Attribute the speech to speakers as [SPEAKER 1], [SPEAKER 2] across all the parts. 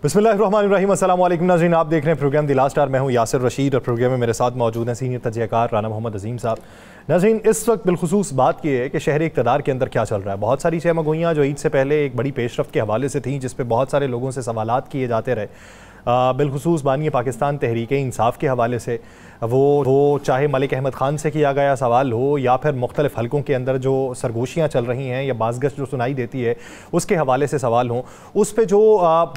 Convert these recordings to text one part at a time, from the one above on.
[SPEAKER 1] बिस्मिल्लाहिर्रहमानिर्रहीम। अस्सलाम वालेकुम नाज़रीन, आप देख रहे हैं प्रोग्राम द लास्ट आवर। मैं हूं यासिर रशीद और प्रोग्राम में मेरे साथ मौजूद हैं सीनियर तजज़ियाकार राना मोहम्मद अजीम साहब। नाज़रीन, इस वक्त बिलखुसूस बात की है कि शहर इक़्तिदार के अंदर क्या चल रहा है। बहुत सारी चहमगोइयाँ जो ईद से पहले एक बड़ी पेशरफ्त के हवाले से थी, जिस पर बहुत सारे लोगों से सवालात किए जाते रहे, बिलखुसूस बानी पाकिस्तान तहरीक इंसाफ के हवाले से, वो चाहे मलिक अहमद ख़ान से किया गया सवाल हो या फिर मुख्तलिफ़ हलकों के अंदर जो सरगोशियाँ चल रही हैं या बाज़गश जो सुनाई देती है उसके हवाले से सवाल हों, उस पर जो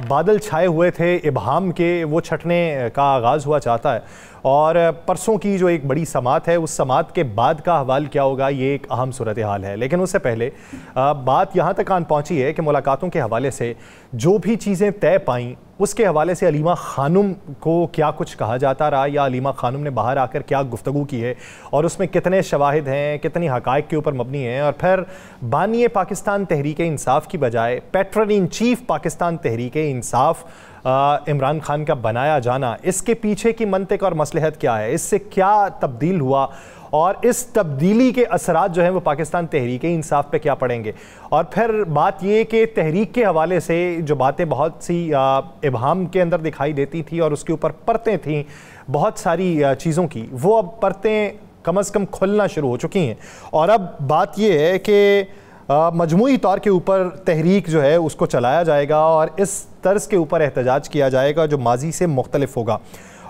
[SPEAKER 1] बादल छाए हुए थे इबहाम के, वो छटने का आगाज़ हुआ चाहता है। और परसों की जो एक बड़ी समात है, उस समात के बाद का हवाल क्या होगा, ये एक अहम सूरत हाल है। लेकिन उससे पहले बात यहाँ तक आन पहुँची है कि मुलाकातों के हवाले से जो भी चीज़ें तय पाईं, उसके हवाले से अलीमा खानुम को क्या कुछ कहा जाता रहा या अलीमा खानुम ने बाहर आकर क्या गुफ्तगू की है और उसमें कितने शवाहिद हैं, कितनी हक़ाइक़ के ऊपर मबनी हैं। और फिर बानी पाकिस्तान तहरीक इंसाफ की बजाय pattern in chief Pakistan Tehreek Insaf Imran Khan का बनाया जाना, इसके पीछे की मंतिक और मसलहत क्या है, इससे क्या तब्दील हुआ और इस तब्दीली के असरात जो हैं वो पाकिस्तान तहरीक इंसाफ पे क्या पड़ेंगे। और फिर बात ये कि तहरीक के हवाले से जो बातें बहुत सी इबहाम के अंदर दिखाई देती थी और उसके ऊपर परतें थीं बहुत सारी चीज़ों की, वो अब परतें कम अज़ कम खुलना शुरू हो चुकी हैं। और अब बात ये है कि मजमूई तौर के ऊपर तहरीक जो है उसको चलाया जाएगा और इस तर्ज के ऊपर एहतजाज किया जाएगा जो माजी से मुख्तलिफ होगा।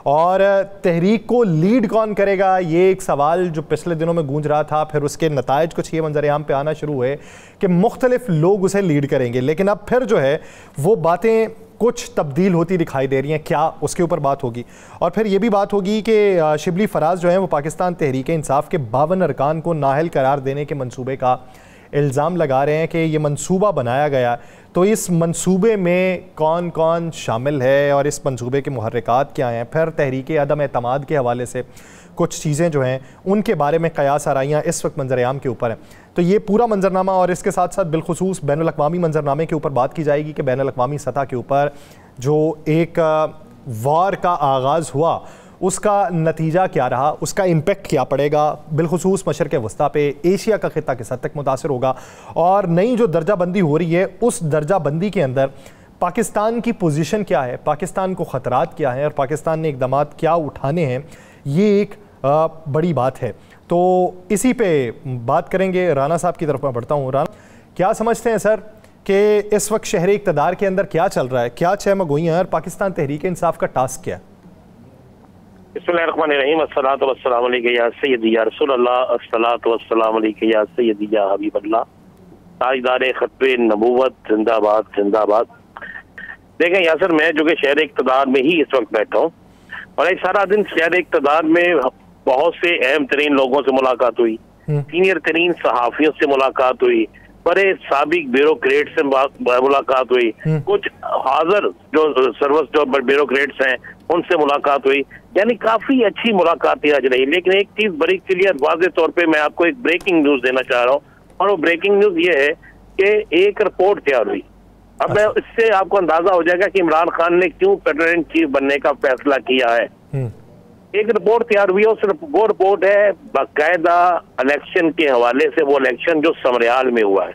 [SPEAKER 1] और तहरीक को लीड कौन करेगा, ये एक सवाल जो पिछले दिनों में गूंज रहा था। फिर उसके नताइज कुछ ये मंजर-ए-आम पे आना शुरू हुए कि मुख्तलिफ लोग उसे लीड करेंगे। लेकिन अब फिर जो है वो बातें कुछ तब्दील होती दिखाई दे रही हैं, क्या उसके ऊपर बात होगी। और फिर ये भी बात होगी कि शिबली फराज जो है वो पाकिस्तान तहरीक इंसाफ के 52 अरकान को नाअहल करार देने के मंसूबे का इल्ज़ाम लगा रहे हैं कि ये मंसूबा बनाया गया। तो इस मंसूबे में कौन कौन शामिल है और इस मंसूबे के मुहर्रिकात क्या हैं। फिर तहरीक अदम एतमाद के हवाले से कुछ चीज़ें जो हैं उनके बारे में कयास आराइयाँ इस वक्त मंजर-ए-आम के ऊपर हैं। तो ये पूरा मंजरनामा और इसके साथ साथ बिलखुसूस बैनुल-अक़वामी मंजरनामे के ऊपर बात की जाएगी कि बैनुल-अक़वामी सतह के ऊपर जो एक वार का आगाज़ हुआ उसका नतीजा क्या रहा, उसका इम्पेक्ट क्या पड़ेगा, बिलखुसूस मशरक़ वस्ता पे, एशिया का ख़ित्ता किस हद तक मुतासिर होगा। और नई जो दर्जाबंदी हो रही है उस दर्जाबंदी के अंदर पाकिस्तान की पोजीशन क्या है, पाकिस्तान को ख़तरात क्या हैं और पाकिस्तान ने इक़दामात क्या उठाने हैं, ये एक बड़ी बात है। तो इसी पे बात करेंगे। राना साहब की तरफ मैं बढ़ता हूँ। राना, क्या समझते हैं सर कि इस वक्त शहर इक़्तिदार के अंदर क्या चल रहा है, क्या चहमगोइयाँ हैं और पाकिस्तान तहरीक इंसाफ का टास्क क्या है?
[SPEAKER 2] बिस्मिल्लाहिर्रहमानिर्रहीम। अस्सलातु वस्सलामु अलैका या सय्यदी या रसूलल्लाह, अस्सलातु वस्सलामु अलैका या सय्यदी या हबीबल्लाह, ताजदार खत्वे नबूवत, जिंदाबाद जिंदाबाद। देखें यासर, मैं जो कि शहर इक़्तिदार में ही इस वक्त बैठा हूँ और एक सारा दिन शहर इक़्तिदार में बहुत से अहम तरीन लोगों से मुलाकात हुई, सीनियर तरीन सहाफ़ियों से मुलाकात हुई, बड़े साबिक ब्यूरोक्रेट से मुलाकात हुई, कुछ हाजिर जो सर्विस जो ब्यूरोक्रेट्स हैं उनसे मुलाकात हुई। यानी काफी अच्छी मुलाकातें आज रही। लेकिन एक चीज बड़ी क्लियर वाज़ेह तौर पे मैं आपको एक ब्रेकिंग न्यूज देना चाह रहा हूँ और वो ब्रेकिंग न्यूज ये है कि एक रिपोर्ट तैयार हुई। अब मैं इससे आपको अंदाजा हो जाएगा कि इमरान खान ने क्यों पैट्रन इन चीफ बनने का फैसला किया है। एक रिपोर्ट तैयार हुई है, वो रिपोर्ट है बाकायदा इलेक्शन के हवाले से, वो इलेक्शन जो समरियाल में हुआ है।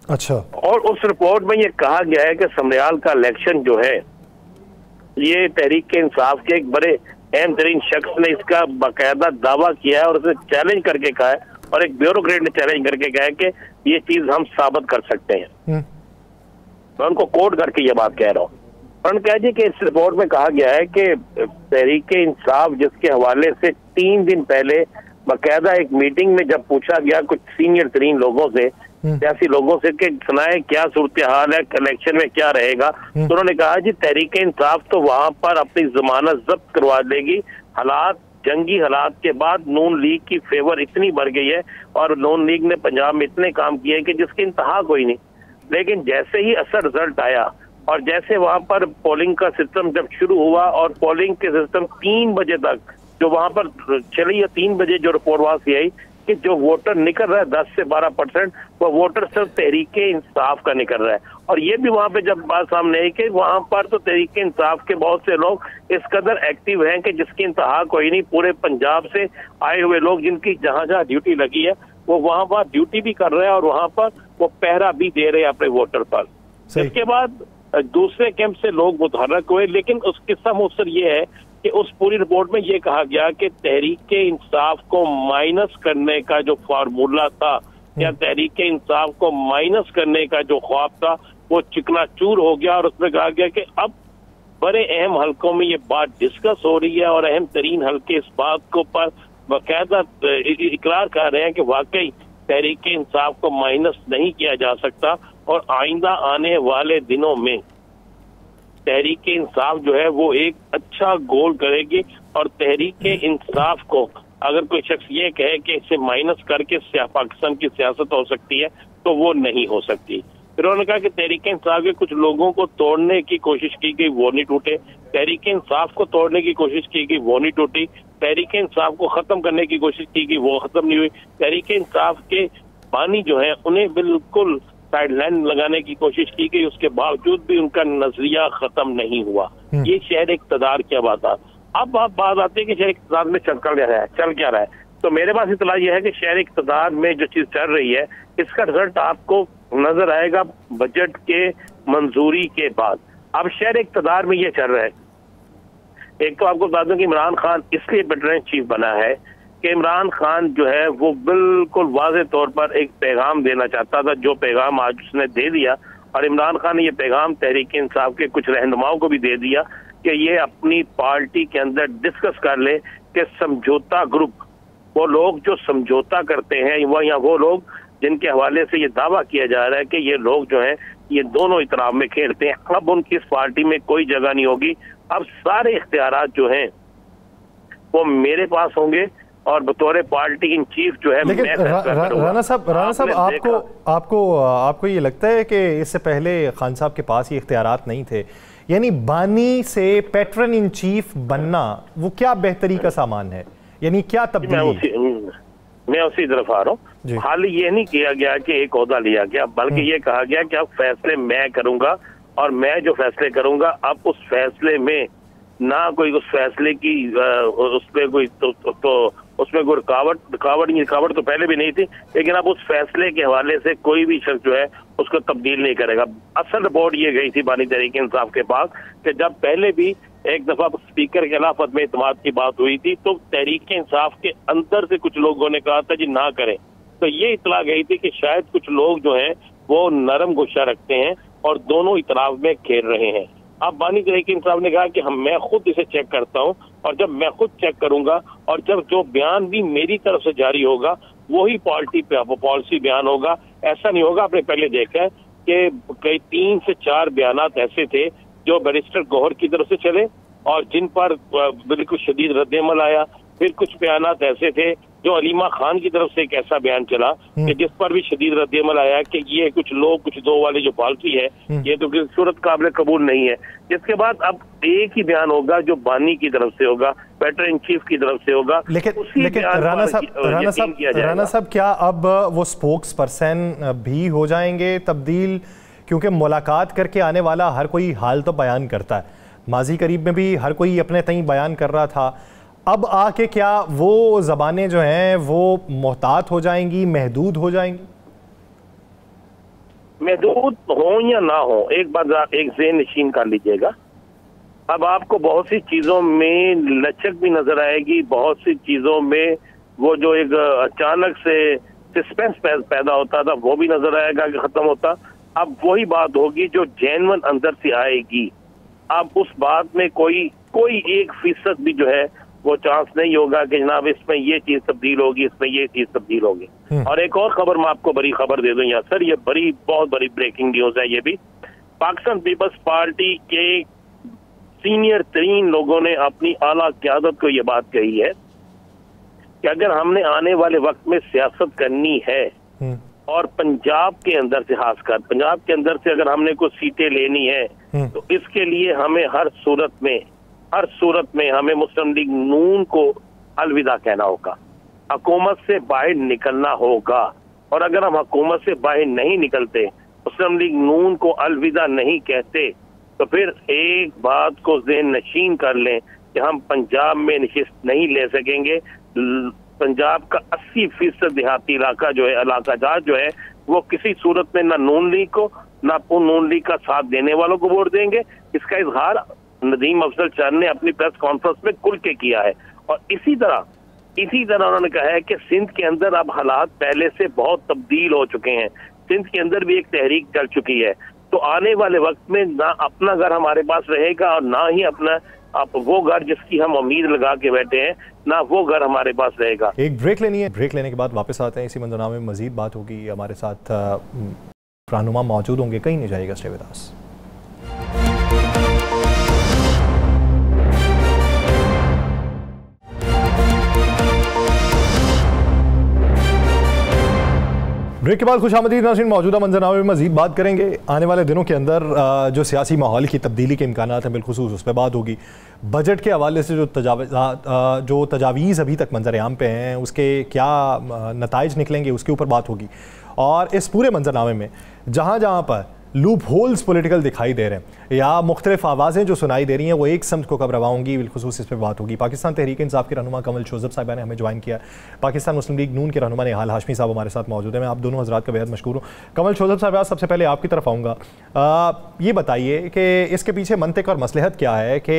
[SPEAKER 1] अच्छा। और
[SPEAKER 2] उस रिपोर्ट में ये कहा गया है कि समरियाल का इलेक्शन जो है ये तहरीक के इंसाफ के एक बड़े अहम तरीन शख्स ने इसका बाकायदा दावा किया है और उसे चैलेंज करके कहा है और एक ब्यूरोक्रेट ने चैलेंज करके कहा है कि ये चीज हम साबित कर सकते हैं। मैं उनको कोट करके ये बात कह रहा हूँ। और कह जी कि इस रिपोर्ट में कहा गया है कि तहरीक इंसाफ जिसके हवाले से 3 दिन पहले बाकायदा एक मीटिंग में जब पूछा गया कुछ सीनियर तरीन लोगों से, सियासी लोगों से कि सुनाए क्या सूरत हाल है, इलेक्शन में क्या रहेगा, तो उन्होंने कहा जी तहरीक इंसाफ तो वहां पर अपनी जमानत जब्त करवा देगी। हालात, जंगी हालात के बाद नून लीग की फेवर इतनी बढ़ गई है और नून लीग ने पंजाब में इतने काम किए कि जिसकी इंतहा कोई नहीं। लेकिन जैसे ही असर रिजल्ट आया और जैसे वहां पर पोलिंग का सिस्टम जब शुरू हुआ और पोलिंग के सिस्टम 3 बजे तक जो वहां पर चली है, 3 बजे जो रिपोर्ट वहां से आई कि जो वोटर निकल रहा है 10 से 12%, वो वोटर सिर्फ तहरीक इंसाफ का निकल रहा है। और ये भी वहां पे जब बात सामने आई कि वहां पर तो तहरीक इंसाफ के बहुत से लोग इस कदर एक्टिव हैं कि जिसकी इंतहा कोई नहीं। पूरे पंजाब से आए हुए लोग जिनकी जहां जहां ड्यूटी लगी है वो वहां पर ड्यूटी भी कर रहे हैं और वहां पर वो पहरा भी दे रहे हैं अपने वोटर पर। इसके बाद दूसरे कैंप से लोग मुतहर्रक हुए। लेकिन उस किस्सा मुख्तर ये है कि उस पूरी रिपोर्ट में ये कहा गया कि तहरीक इंसाफ को माइनस करने का जो फार्मूला था या तहरीक इंसाफ को माइनस करने का जो ख्वाब था वो चिकनाचूर हो गया, और उसमें कहा गया कि अब बड़े अहम हलकों में ये बात डिस्कस हो रही है और अहम तरीन हलके इस बात को पर बाकायदा इकरार कर रहे हैं कि वाकई तहरीक इंसाफ को माइनस नहीं किया जा सकता, और आइंदा आने वाले दिनों में तहरीक इंसाफ जो है वो एक अच्छा गोल करेगी। और तहरीक इंसाफ को अगर कोई शख्स ये कहे कि इसे माइनस करके पाकिस्तान की सियासत हो सकती है तो वो नहीं हो सकती। फिर उन्होंने कहा कि तहरीक इंसाफ के कुछ लोगों को तोड़ने की कोशिश की गई, वो नहीं टूटे। तहरीक इंसाफ को तोड़ने की कोशिश की गई, वो नहीं टूटी। तहरीक इंसाफ को खत्म करने की कोशिश की गई, वो खत्म नहीं हुई। तहरीक इंसाफ के बानी जो है उन्हें बिल्कुल साइडलाइन लगाने की कोशिश की गई, उसके बावजूद भी उनका नजरिया खत्म नहीं हुआ। ये शहर इक़्तिदार क्या बात है। अब आप बात आती है कि शहर इक़्तिदार में चल क्या रहा है। तो मेरे पास इतला यह है कि शहर इक़्तिदार में जो चीज चल रही है इसका रिजल्ट आपको नजर आएगा बजट के मंजूरी के बाद। अब शहर इक़्तिदार में ये चल रहा है, एक तो आपको बता दूं कि इमरान खान इसलिए वेटरन चीफ बना है कि इमरान खान जो है वो बिल्कुल वाज़े तौर पर एक पैगाम देना चाहता था, जो पैगाम आज उसने दे दिया। और इमरान खान ने ये पैगाम तहरीक इंसाफ के कुछ रहनुमाओं को भी दे दिया कि ये अपनी पार्टी के अंदर डिस्कस कर ले कि समझौता ग्रुप, वो लोग जो समझौता करते हैं वो लोग जिनके हवाले से ये दावा किया जा रहा है कि ये लोग जो हैं ये दोनों इतराब में खेलते हैं, अब उनकी इस पार्टी में कोई जगह नहीं होगी। अब सारे इख्तियारात जो हैं वो मेरे पास होंगे और बतौर पार्टी इन चीफ जो है।
[SPEAKER 1] लेकिन राना साहब आपको ये लगता है कि इससे पहले खान साहब के पास ये इख्तियारात नहीं थे, यानी बानी से पैट्रन इन चीफ बनना वो क्या बेहतरी का सामान है, यानी क्या तब्दीली?
[SPEAKER 2] मैं उसी तरफ आ रहा हूँ। हाल ये नहीं किया गया कि एक ओहदा लिया गया, बल्कि ये कहा गया कि अब फैसले मैं करूंगा और मैं जो फैसले करूंगा अब उस फैसले में ना कोई उस फैसले की उसमें कोई उसमें कोई रुकावट तो पहले भी नहीं थी, लेकिन अब उस फैसले के हवाले से कोई भी शख्स जो है उसको तब्दील नहीं करेगा। असल रिपोर्ट ये गई थी बानी तहरीक इंसाफ के पास कि जब पहले भी एक दफा स्पीकर के खिलाफ अदम एतमाद की बात हुई थी तो तहरीक इंसाफ के अंदर से कुछ लोगों ने कहा था जी ना करें, तो ये इतला गई थी कि शायद कुछ लोग जो हैं वो नरम गुस्सा रखते हैं और दोनों इतराफ में खेल रहे हैं। अब बानी तहरीक इंसाफ ने कहा कि मैं खुद इसे चेक करता हूं, और जब मैं खुद चेक करूंगा और जब जो बयान भी मेरी तरफ से जारी होगा वही पॉलिसी बयान होगा। ऐसा नहीं होगा, आपने पहले देखा है कि कई 3 से 4 बयानात ऐसे थे जो बैरिस्टर गौहर की तरफ से चले और जिन पर बिल्कुल शदीद रद्द-ए-अमल आया। फिर कुछ बयानात ऐसे थे जो अलीमा खान की तरफ से एक ऐसा बयान चला कि जिस पर भी शदीद रद्द-ए-अमल आया कि ये कुछ लोग कुछ दो वाली जो पॉलिसी है ये तो किसी सूरत काबिल कबूल नहीं है। जिसके बाद अब एक ही बयान होगा जो बानी की तरफ से होगा, पैटर इन चीफ की तरफ से होगा।
[SPEAKER 1] लेकिन राना साहब क्या अब वो स्पोक्स पर्सन भी हो जाएंगे तब्दील? क्योंकि मुलाकात करके आने वाला हर कोई हाल तो बयान करता है, माजी करीब में भी हर कोई अपने तई बयान कर रहा था, अब आके क्या वो ज़बानें जो हैं वो मोहतात हो जाएंगी, महदूद हो जाएंगी?
[SPEAKER 2] महदूद हो या ना हो, एक बार एक ज़हन नशीन कर लीजिएगा। अब आपको बहुत सी चीज़ों में लचक भी नजर आएगी, बहुत सी चीज़ों में वो जो एक अचानक से सस्पेंस पैदा होता था वो भी नजर आएगा कि खत्म होता। अब वही बात होगी जो जेन्युइन अंदर से आएगी। अब उस बात में कोई 1% भी जो है वो चांस नहीं होगा कि जनाब इसमें ये चीज तब्दील होगी, इसमें ये चीज तब्दील होगी। और एक और खबर मैं आपको बड़ी खबर दे दूं यहाँ सर, ये बहुत बड़ी ब्रेकिंग न्यूज है। ये भी पाकिस्तान पीपल्स पार्टी के सीनियर तरीन लोगों ने अपनी आला क़यादत को ये बात कही है कि अगर हमने आने वाले वक्त में सियासत करनी है और पंजाब के अंदर से खासकर पंजाब के अंदर से अगर हमने कुछ सीटें लेनी है तो इसके लिए हमें हर सूरत में हमें मुस्लिम लीग नून को अलविदा कहना होगा, हुकूमत से बाहर निकलना होगा। और अगर हम हुकूमत से बाहर नहीं निकलते, मुस्लिम लीग नून को अलविदा नहीं कहते, तो फिर एक बात को ज़हन नशीन कर लें कि हम पंजाब में नशिस्त नहीं ले सकेंगे। पंजाब का 80% देहाती इलाका जो है, इलाका जात जो है, वो किसी सूरत में ना नून लीग को ना नून लीग का साथ देने वालों को वोट देंगे। इसका इजहार नदीम अफजल चांद ने अपनी प्रेस कॉन्फ्रेंस में खुल के किया है। और इसी तरह उन्होंने कहा है कि सिंध के अंदर अब हालात पहले से बहुत तब्दील हो चुके हैं, सिंध के अंदर भी एक तहरीक चल चुकी है, तो आने वाले वक्त में ना अपना घर हमारे पास रहेगा और ना ही अपना वो घर जिसकी हम उम्मीद लगा के बैठे हैं, ना वो घर हमारे पास रहेगा।
[SPEAKER 1] एक ब्रेक लेनी है, ब्रेक लेने के बाद वापस आते हैं। इसी मंजरनामे में मजीद बात होगी। हमारे साथ रहनुमा मौजूद होंगे, कहीं नहीं जाएगा, स्टे विद अस। ब्रेक के बाद खुशामदीद नाज़रीन, मौजूदा मंजरनामे में मजीद बात करेंगे। आने वाले दिनों के अंदर जो सियासी माहौल की तब्दीली के इम्कानात हैं बिलखुसूस उस पर बात होगी। बजट के हवाले से जो तजावीज़ अभी तक मंजर-ए-आम पे हैं उसके क्या नताइज निकलेंगे उसके ऊपर बात होगी। और इस पूरे मंजरनामे में जहाँ जहाँ पर लूप होल्स पॉलिटिकल दिखाई दे रहे हैं या मुख्तलिफ आवाज़ें जो सुनाई दे रही हैं वो एक समझ को कब रवाऊंगी, बिलखुसूस इस पर बात होगी। पाकिस्तान तहरीक इंसाफ के रहनुमा कमल शोज़ब साहिबा ने हमें ज्वाइन किया। पाकिस्तान मुस्लिम लीग नून के रहनुमा निहाल हाशमी साहब हमारे साथ मौजूद है। मैं आप दोनों हज़रात का बेहद मशकूर हूँ। कमल शोज़ब साहिबा, सबसे पहले आपकी तरफ आऊँगा। ये बताइए कि इसके पीछे मंतिक और मसलहत क्या है कि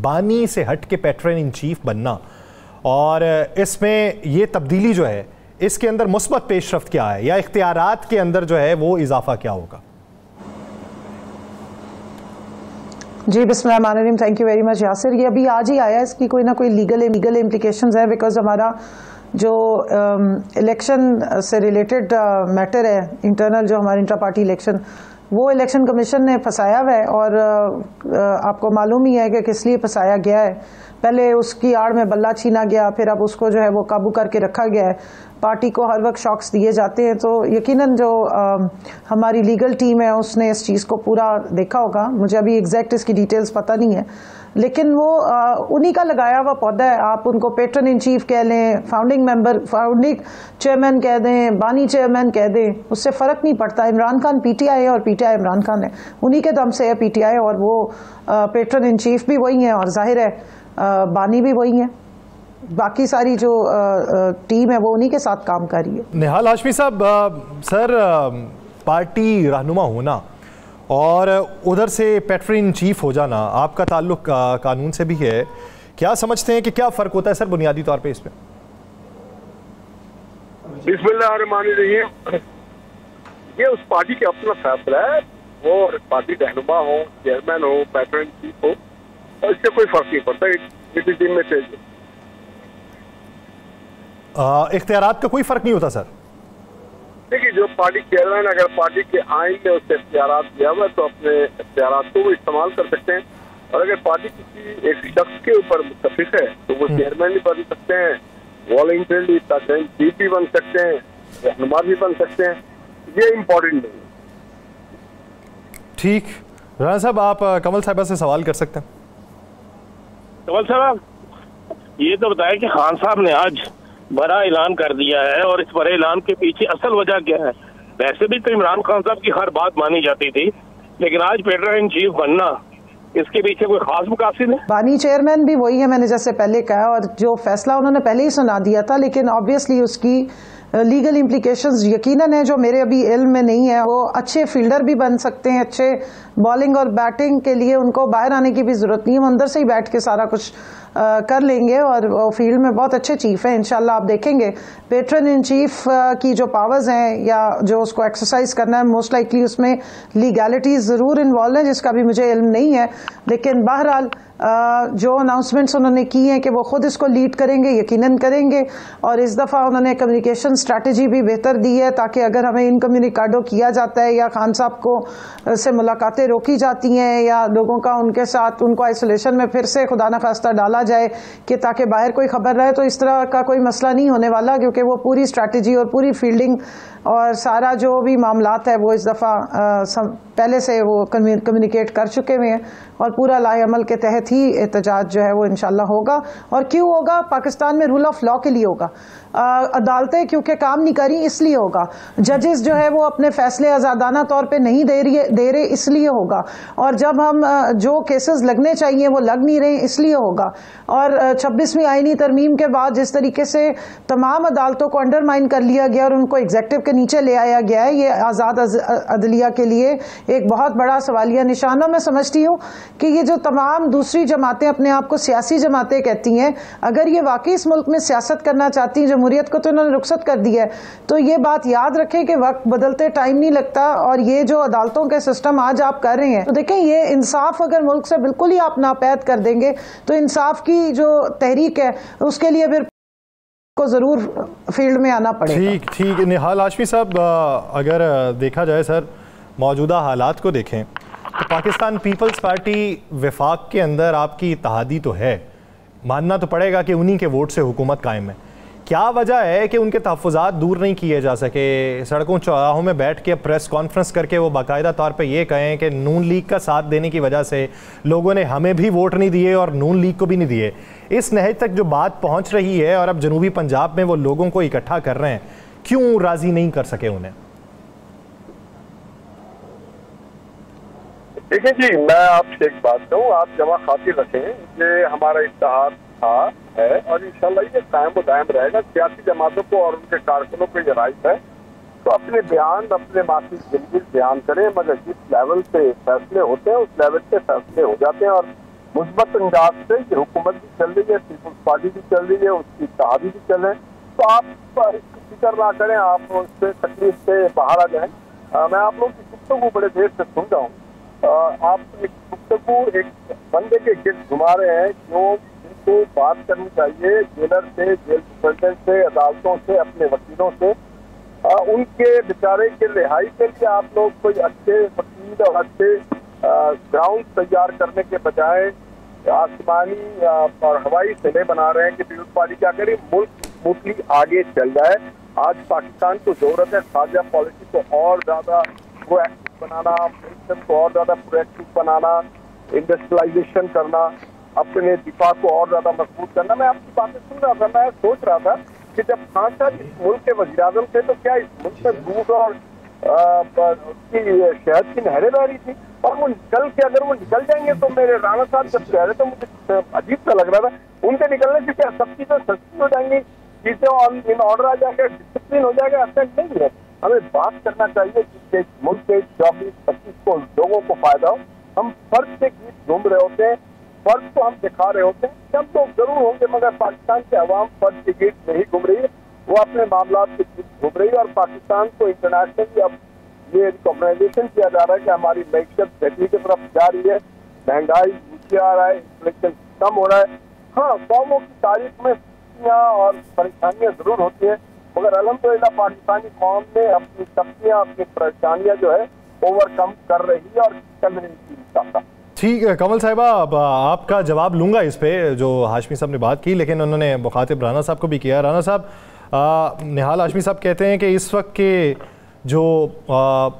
[SPEAKER 1] बानी से हट के पैट्रन इन चीफ बनना, और इसमें ये तब्दीली जो है इसके अंदर मुस्बत पेशरफ्त क्या है या इख्तियारात के अंदर जो है वो इजाफा क्या होगा?
[SPEAKER 3] जी बिस्मिल्लाहिर्रहमानिर्रहीम, thank you very much Yasir. ये अभी आज ही आया, इसकी कोई ना कोई लीगल इम्प्लीकेशंस है, बिकॉज हमारा जो इलेक्शन से रिलेटेड मैटर है, इंटरनल जो हमारे इंटर पार्टी इलेक्शन, वो इलेक्शन कमीशन ने फंसाया हुआ है। और आपको मालूम ही है कि किस लिए फंसाया गया है। पहले उसकी आड़ में बल्ला छीना गया, फिर अब उसको जो है वो काबू करके रखा गया है। पार्टी को हर वक्त शॉक्स दिए जाते हैं, तो यकीनन जो हमारी लीगल टीम है उसने इस चीज़ को पूरा देखा होगा। मुझे अभी एग्जैक्ट इसकी डिटेल्स पता नहीं है, लेकिन वो उन्हीं का लगाया हुआ पौधा है। आप उनको पैट्रन इन चीफ कह लें, फाउंडिंग चेयरमैन कह दें, बानी चेयरमैन कह दें, उससे फ़र्क नहीं पड़ता। इमरान खान पीटीआई है और पीटीआई इमरान खान है, उन्हीं के दम से है पीटीआई, और वो पैट्रन इन चीफ भी वही हैं और जाहिर है बानी भी वही है। बाकी सारी जो टीम है वो उन्हीं के साथ काम कर रही है।
[SPEAKER 1] निहाल हाशमी साहब, सर पार्टी रहनुमा होना और उधर से पैट्रन इन चीफ हो जाना, आपका ताल्लुक कानून से भी है, क्या समझते हैं कि क्या फ़र्क होता है सर बुनियादी तौर पे इस पे?
[SPEAKER 4] बिस्मिल्लाहिर्रहमानिर्रहीम, ये उस पार्टी का अपना फैसला है। वो पार्टी रहनुमा हो, चेयरमैन हो, पैट्रन इन चीफ हो, और इससे कोई फर्क नहीं पड़ता। इस टीम में से
[SPEAKER 1] इख्तियारात का कोई फ़र्क नहीं होता सर?
[SPEAKER 4] देखिए, जो पार्टी चेयरमैन, अगर पार्टी के आइन में उससे इख्तियारात दिया हुआ है तो अपने इख्तियारात को वो इस्तेमाल कर सकते हैं। और अगर पार्टी किसी एक शख्स के ऊपर मुतफिक है तो वो चेयरमैन भी बन सकते हैं, वॉलंटियरली चीफ भी बन सकते हैं, रहनुमा भी बन सकते हैं। ये इम्पोर्टेंट नहीं है।
[SPEAKER 1] ठीक, राना साहब आप कमल साहिबा से सवाल कर सकते हैं।
[SPEAKER 2] कमल साहब, ये तो बताया कि खान साहब ने आज बड़ा ऐलान कर दिया है, और इस बड़े ऐलान के पीछे असल वजह क्या है? वैसे भी तो इमरान खान साहब की हर बात मानी जाती थी, लेकिन आज पैट्रन इन चीफ बनना, इसके पीछे कोई खास मकासद है?
[SPEAKER 3] बानी चेयरमैन भी वही है, मैंने जैसे पहले कहा, और जो फैसला उन्होंने पहले ही सुना दिया था, लेकिन ऑब्वियसली उसकी लीगल इम्प्लीकेशंस यकीनन है जो मेरे अभी इल्म में नहीं है। वो अच्छे फील्डर भी बन सकते हैं, अच्छे बॉलिंग और बैटिंग के लिए उनको बाहर आने की भी जरूरत नहीं है, वो अंदर से ही बैठ के सारा कुछ कर लेंगे, और वो फील्ड में बहुत अच्छे चीफ हैं। इंशाल्लाह आप देखेंगे पैट्रन इन चीफ की जो पावर्स हैं या जो उसको एक्सरसाइज करना है, मोस्ट लाइकली उसमें लीगैलिटीज ज़रूर इन्वॉल्व है, जिसका भी मुझे इल्म नहीं है। लेकिन बहरहाल जो अनाउंसमेंट्स उन्होंने की हैं कि वो खुद इसको लीड करेंगे, यकीनन करेंगे। और इस दफ़ा उन्होंने कम्युनिकेशन स्ट्रैटेजी भी बेहतर दी है, ताकि अगर हमें इनकम्युनिकाडो किया जाता है या खान साहब को से मुलाकातें रोकी जाती हैं या लोगों का उनके साथ उनको आइसोलेशन में फिर से खुदा न खास्ता डाला जाए कि ताकि बाहर कोई खबर रहे, तो इस तरह का कोई मसला नहीं होने वाला, क्योंकि वो पूरी स्ट्रैटेजी और पूरी फील्डिंग और सारा जो भी मामलात है वो इस दफ़ा पहले से वो कम्युनिकेट कर चुके हुए हैं, और पूरा लाएअमल के तहत ही एहतजाज जो है वो इंशाल्लाह होगा। और क्यों होगा? पाकिस्तान में रूल ऑफ लॉ के लिए होगा। अदालतें क्योंकि काम नहीं करी इसलिए होगा। जजेस जो है वो अपने फैसले आज़ादाना तौर पे नहीं दे रहे इसलिए होगा। और जब हम जो केसेस लगने चाहिए वो लग नहीं रहे इसलिए होगा। और 26वीं आईनी तरमीम के बाद जिस तरीके से तमाम अदालतों को अंडरमाइन कर लिया गया और उनको एग्जेक्टिव के नीचे ले आया गया है, ये आज़ाद अदलिया के लिए एक बहुत बड़ा सवालिया निशान है। मैं समझती हूँ कि ये जो तमाम दूसरी जमातें अपने आप को सियासी जमातें कहती हैं, अगर ये वाकई इस मुल्क में सियासत करना चाहती हैं, जमहूरियत को तो इन्होंने रुखसत कर दिया है, तो ये बात याद रखें कि वक्त बदलते टाइम नहीं लगता। और ये जो अदालतों के सिस्टम आज आप कर रहे हैं, तो देखें ये इंसाफ अगर मुल्क से बिल्कुल ही आप नापैद कर देंगे तो इंसाफ की जो तहरीक है उसके लिए फिर को जरूर फील्ड में आना पड़ेगा।
[SPEAKER 1] ठीक। निहाल हाशमी साहब, अगर देखा जाए सर, मौजूदा हालात को देखें तो पाकिस्तान पीपल्स पार्टी वफाक के अंदर आपकी इत्तेहादी तो है, मानना तो पड़ेगा कि उन्हीं के वोट से हुकूमत कायम है। क्या वजह है कि उनके तहफ़्फ़ुज़ात दूर नहीं किए जा सके? सड़कों चौराहों में बैठ के प्रेस कॉन्फ्रेंस करके वो बाकायदा तौर पे ये कहें कि नून लीग का साथ देने की वजह से लोगों ने हमें भी वोट नहीं दिए और नून लीग को भी नहीं दिए। इस नहज तक जो बात पहुंच रही है और अब जनूबी पंजाब में वो लोगों को इकट्ठा कर रहे हैं, क्यों राज़ी नहीं कर सके उन्हें?
[SPEAKER 4] देखिए जी, मैं आपसे एक बात कहूँ, आप जमा खातिर रखें, ये हमारा इत्तेहाद था है और इंशाल्लाह ये कायम दायम रहेगा। सियासी जमातों को और उनके कारकुनों को ये राइट है तो अपने बयान, अपने माफी जिंदगी बयान करें, मगर जिस लेवल पे फैसले होते हैं उस लेवल पे फैसले हो जाते हैं। और मुस्बत अंदाज से ये हुकूमत भी चल रही है, पीपल्स पार्टी भी चल रही है, उसकी इत्तेहादी भी चल रहे हैं, तो आप फिक्र ना करें, आप उससे तकलीफ से बाहर आ जाएं। मैं आप लोग की गुफ्तगू बड़े देर से सुन रहा हूँ। आप एक गुफ्तगू एक बंदे के गिर्द घुमा रहे हैं जो को बात करनी चाहिए जेलर से, जेल सुपरिटेंडेंट से, अदालतों से, अपने वकीलों से। उनके बेचारे के रिहाई के लिए आप लोग कोई अच्छे वकील और अच्छे ग्राउंड तैयार करने के बजाय आसमानी और हवाई सेने बना रहे हैं कि पीपल्स पार्टी क्या करे, मुल्क स्मूथली आगे चल जाए। आज पाकिस्तान को जरूरत है साझा पॉलिसी को और ज्यादा प्रोएक्टिव बनाना, मिलिटेंट को और ज्यादा प्रोएक्टिव बनाना, इंडस्ट्रियलाइजेशन करना, अपने दिफा को और ज्यादा मजबूत करना। मैं आपकी बातें सुन रहा था, मैं सोच रहा था कि जब खान साहब इस मुल्क के वज़ीर-ए-आज़म थे तो क्या इस मुल्क में दूध और उसकी शहद की नहरें बह रही थी, और वो निकल के अगर वो निकल जाएंगे तो मेरे राणा साहब जब कह रहे तो मुझे अजीब सा लग रहा था, उनके निकलने से क्या सब चीजें सस्ती हो जाएंगी, चीजें इन ऑर्डर आ जाएगा, डिसिप्लिन हो जाएगा? ऐसा नहीं है। हमें बात करना चाहिए जिससे मुल्क के 24-25 को लोगों को फायदा हो। हम फर्ज के गीत घूम रहे होते हैं, फर्ज को हम दिखा रहे होते हैं, सब लोग जरूर होंगे, मगर पाकिस्तान की अवाम फर्ज के गीत नहीं घूम रही है, वो अपने मामला के गीत घूम रही है। और पाकिस्तान को इंटरनेशनली अब ये रिकॉग्नाइजेशन किया जा रहा है कि हमारी मैशत बेहतरी की तरफ जा रही है, महंगाई नीचे आ रहा है, इन्फ्लेशन कम हो रहा है। हाँ, कौमों की तारीख में सख्तियाँ और परेशानियाँ जरूर होती है, मगर अल्हम्दुलिल्लाह पाकिस्तानी कौम ने अपनी सख्तियाँ, अपनी परेशानियाँ जो है ओवरकम कर रही है और चल रही है।
[SPEAKER 1] ठीक है कमल साहिबा, आपका जवाब लूँगा इस पे जो हाशमी साहब ने बात की, लेकिन उन्होंने मुखातिब राना साहब को भी किया। राना साहब, निहाल हाशमी साहब कहते हैं कि इस वक्त के जो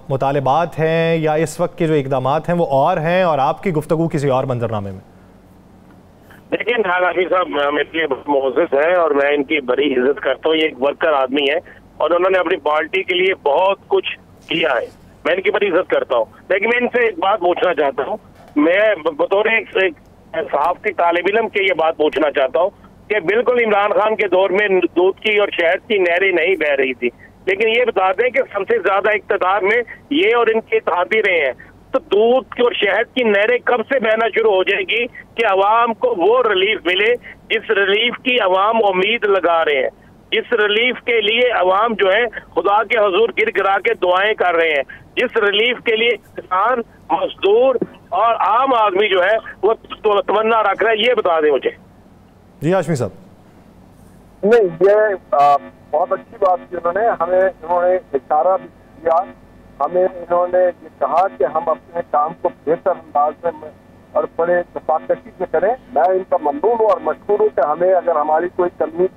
[SPEAKER 1] मुतालबात हैं या इस वक्त के जो इकदामात हैं वो और हैं और आपकी गुफ्तगू किसी और मंजरनामे में।
[SPEAKER 2] देखिए, निहाल हाशमी साहब मेरे लिए बहुत मोअज़्ज़िज़ है और मैं इनकी बड़ी इज्जत करता हूँ। ये एक वर्कर आदमी है और उन्होंने अपनी पार्टी के लिए बहुत कुछ किया है, मैं इनकी बड़ी इज्जत करता हूँ। लेकिन मैं इनसे एक बात पूछना चाहता हूँ, मैं बतौर एक सहाफ़ती तालिब इल्म के ये बात पूछना चाहता हूँ कि बिल्कुल इमरान खान के दौर में दूध की और शहद की नहरें नहीं बह रही थी, लेकिन ये बता दें कि सबसे ज्यादा इक़्तिदार में ये और इनके इत्तेहादी रहे हैं। तो दूध की और शहद की नहरें कब से बहना शुरू हो जाएगी कि अवाम को वो रिलीफ मिले जिस रिलीफ की अवाम उम्मीद लगा रहे हैं, जिस रिलीफ के लिए अवाम जो है खुदा के हुजूर गिर गिरा के दुआएं कर रहे हैं, जिस रिलीफ के लिए किसान, मजदूर और आम आदमी जो है वो तमन्ना रख रहा है, ये बता दें मुझे।
[SPEAKER 1] जी हाशमी साहब।
[SPEAKER 4] नहीं, ये बहुत अच्छी बात की इन्होंने इशारा भी किया, हमें इन्होंने ये कहा कि हम अपने काम को बेहतर अंदाज में और बड़े तफाकती से करें। मैं इनका ममनून हूँ और मशहूर हूँ कि हमें अगर हमारी कोई कमी